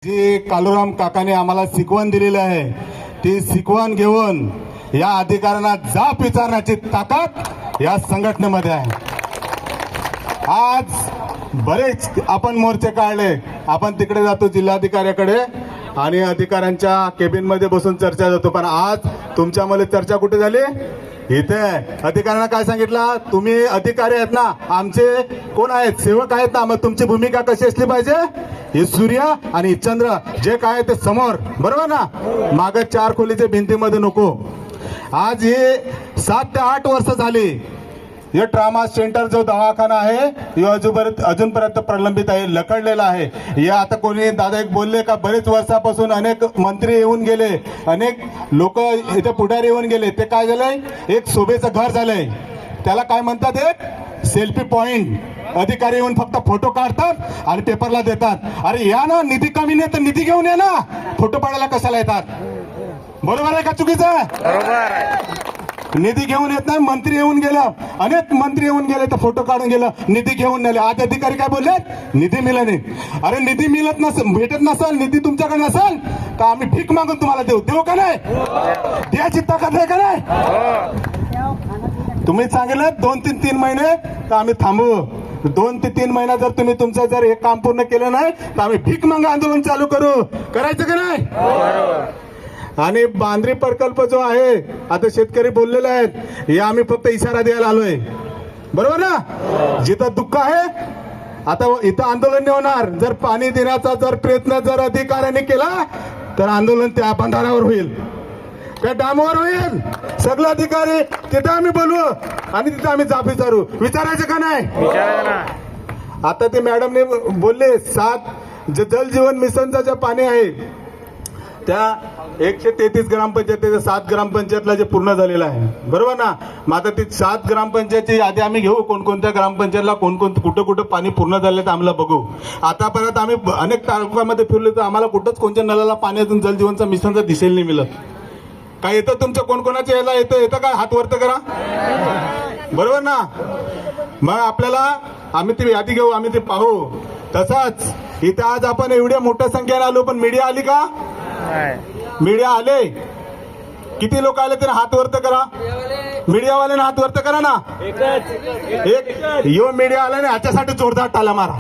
जी कालूराम काकाने आम्हाला शिकवण दिलेली आहे ती शिकवण घेऊन या अधिकाऱ्यांना जाब विचारण्याची ताकद या संघटनेमध्ये आहे। आज बरेच आपण मोर्चे काढले, आपण तिकडे जातो जिल्हाधिकाऱ्याकडे आणि अधिकाऱ्यांच्या केबिन मध्ये बसून चर्चा जातो, पण आज तुमच्यामध्ये चर्चा कुठे झाली? इथे अधिकाऱ्यांना काय सांगितलं? तुम्ही अधिकारी आहेत ना, आमचे कोण आहेत? सेवक आहेत ना, मग तुमची भूमिका कशी असली पाहिजे? हे सूर्य आणि चंद्र जे काय ते समोर, बरोबर ना? मागे चार खोलीच्या भिंतीमध्ये नको। आज हे 7 ते 8 वर्ष झाली हे ट्रॉमा सेंटर जो दवाखाना आहे हे अजूनपर्यंत प्रलंबित आहे, लकडलेला आहे। हे आता कोणी दादा एक बोलले का बरेच वर्षापासून अनेक मंत्री येऊन गेले, अनेक लोक इथे पुढारी येऊन गेले, ते काय झालंय? एक शोभेचं घर झालंय, त्याला काय म्हणतात? एक सेल्फी पॉइंट। अधिकारी येऊन फक्त फोटो काढतात आणि पेपरला देतात। अरे या ना, निधी कमी नाही तर निधी घेऊन या ना, फोटो पाडायला कशाला येतात? बरोबर आहे का चुकीचं आहे? बरोबर आहे। निधी घेऊन येत नाही, मंत्री येऊन गेलं, अनेक मंत्री येऊन गेले तर फोटो काढून गेलं, निधी घेऊन नेले। आज अधिकारी काय बोलले? निधी मिळत नाही। अरे निधी मिळत नसेल, भेटत नसेल, निधी तुमच्याकडे नसेल तर आम्ही भीक मागून तुम्हाला देऊ, देऊ का नाही? द्यायची ताकद आहे का नाही? तुम्ही सांगितलं 2 ते 3 महिने तर आम्ही थांबू। 2 ते 3 महिना जर तुम्ही तुमचं जर हे काम पूर्ण केलं नाही तर आम्ही भीक मागा आंदोलन चालू करू। करायचं का नाही? आणि बांद्री प्रकल्प जो आहे, आता शेतकरी बोललेले आहेत, हे आम्ही फक्त इशारा द्यायला आलोय, बरोबर ना? जिथं दुःख आहे आता इथं आंदोलन नाही होणार। जर पाणी देण्याचा जर प्रयत्न जर अधिकाऱ्यांनी केला तर आंदोलन त्या बंधाऱ्यावर होईल, त्या डॅमवर होईल। सगळे अधिकारी तिथे आम्ही बोलवू आणि तिथे आम्ही जाब विचारू। विचारायचं का नाही? आता ते मॅडमने बोलले 7 जल जीवन मिशनचं जे पाणी आहे त्या 133 ग्रामपंचायतीच्या 7 ग्रामपंचायतला जे पूर्ण झालेलं आहे, बरोबर ना? मग आता ती 7 ग्रामपंचायतची यादी आम्ही घेऊ, कोणकोणत्या ग्रामपंचायतला कुठं कुठं पाणी पूर्ण झाले तर आम्हाला बघू। आतापर्यंत आम्ही अनेक तालुक्यामध्ये फिरलो तर आम्हाला कुठंच कोणत्या नळाला पाणी अजून जल जीवनचा मिशनचा दिसेल नाही मिळत। काय येतं तुमच्या कोणकोणाच्या याला येतं काय? हात वरत करा, बरोबर ना? मग आपल्याला आम्ही ती यादी घेऊ, आम्ही ते पाहू। तसाच इथं आज आपण एवढ्या मोठ्या संख्येने आलो, पण मीडिया आली का? मीडिया आले? किती लोक आले तरी हात वरत करा, मीडियावाल्याने हात वरत करा ना। एक यो मीडिया आला नाही, ह्याच्यासाठी जोरदार टाळ्या मारा,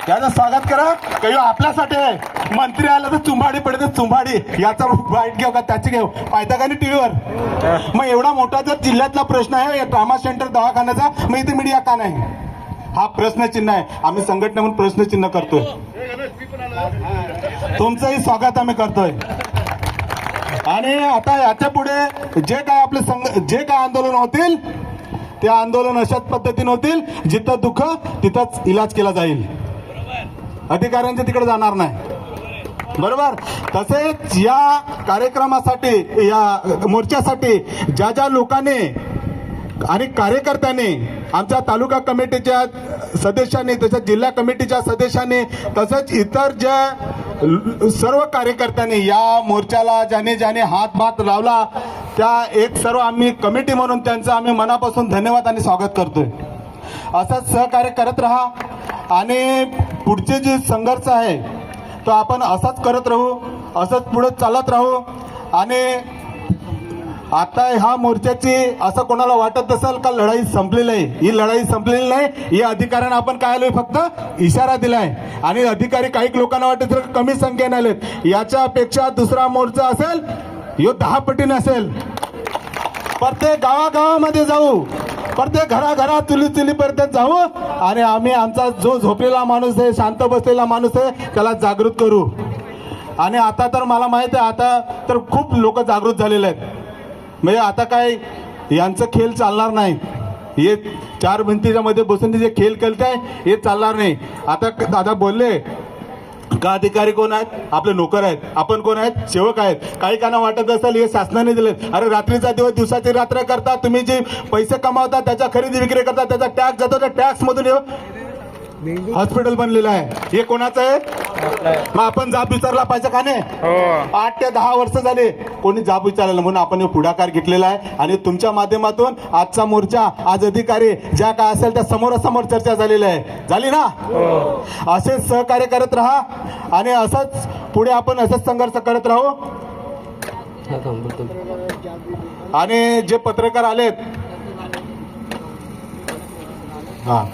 त्याचं स्वागत करा। काही आपल्यासाठी आहे। मंत्री आला तर चुंबाडी पडते, चुंबाडी याचा वाईट घेऊ का त्याची घेऊ, पाहता का नाही टीव्हीवर? मग एवढा मोठा जर जिल्ह्यातला प्रश्न आहे ट्रॉमा सेंटर दवाखान्याचा, मग इथे मीडिया का नाही? हा प्रश्नचिन्ह आहे। आम्ही संघटना म्हणून प्रश्नचिन्ह करतोय, तुमचंही स्वागत आम्ही करतोय। आणि आता याच्या पुढे जे काय आपले जे काय आंदोलन होतील ते आंदोलन अशाच पद्धतीने होतील, जिथं दुःख तिथंच इलाज केला जाईल, अधिकाऱ्यांच्या तिकडे जाणार नाही, बरोबर? तसेच या कार्यक्रमासाठी, या मोर्चासाठी ज्या ज्या लोकांनी आणि कार्यकर्त्यांनी, आमच्या तालुका कमिटीच्या सदस्यांनी, तसेच जिल्हा कमिटीच्या सदस्यांनी, तसेच इतर ज्या सर्व कार्यकर्त्यांनी या मोर्चाला ज्याने ज्याने हातभार लावला त्या एक सर्व आम्ही कमिटी म्हणून त्यांचं आम्ही मनापासून धन्यवाद आणि स्वागत करतोय। असंच सहकार्य करत राहा आणि पुढचे जे संघर्ष आहे तो आपण असाच करत राहू, असंच पुढे चालत राहू। आणि आता ह्या मोर्चाची असं कोणाला वाटत असेल का लढाई संपलेली आहे, ही लढाई संपलेली नाही। ही अधिकाऱ्यांना आपण काय आलोय, फक्त इशारा दिलाय आणि अधिकारी काही लोकांना वाटत कमी संख्येने आलेत, याच्यापेक्षा दुसरा मोर्चा असेल यो 10 पटीने असेल। प्रत्येक गावागावामध्ये जाऊ, प्रत्येक घराघरात चुलीपर्यंत जाऊ आणि आम्ही आमचा जो झोपलेला माणूस आहे, शांत बसलेला माणूस आहे, त्याला जागृत करू। आणि आता तर मला माहित आहे, आता तर खूप लोक जागृत झालेले आहेत, म्हणजे आता काय यांचं खेळ चालणार नाही। हे 4 भिंतीच्या मध्ये बसून जे खेळ खेळताय हे चालणार नाही। आता दादा बोलले का अधिकारी कोण आहेत? आपले नोकर आहेत। आपण कोण आहेत? सेवक आहेत। काही काना वाटत असेल हे शासनाने दिले, अरे रात्रीचा दिवस दिवसाची रात्र करता, तुम्ही जे पैसे कमावता त्याच्या खरेदी विक्री करता, त्याचा टॅक्स जातो, त्या टॅक्स मधून हॉस्पिटल बनलेलं आहे. हे कोणाचं आहे? मग आपण जाब विचारला पाहिजे का नाही? 8 ते 10 वर्ष झाले कोणी जाब विचारलेला, म्हणून आपण हे पुढाकार घेतलेला आहे. आणि तुमच्या माध्यमातून आजचा मोर्चा, आज अधिकारी ज्या काय असेल त्या समोरासमोर चर्चा झालेली आहे. झाली ना? असेच सहकार्य करत राहा आणि असंच पुढे आपण असंच संघर्ष करत राहू. आणि जे पत्रकार आलेत, हा,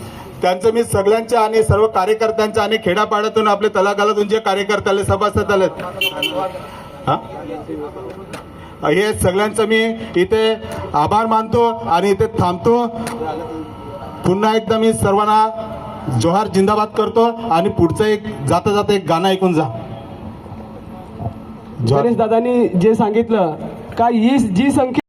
त्यांचं मी सगळ्यांच्या आणि सर्व कार्यकर्त्यांच्या आणि खेड्यापाड्यातून आपले तलागालातून जे कार्यकर्ते आले, सभासद आलेत, हा, हे सगळ्यांचं मी इथे आभार मानतो आणि इथे थांबतो. पुन्हा एकदा मी सर्वांना जोहार जिंदाबाद करतो आणि पुढचं एक जाता जाता एक गाणं ऐकून जा. गणेश दादांनी जे सांगितलं का ही जी संख्या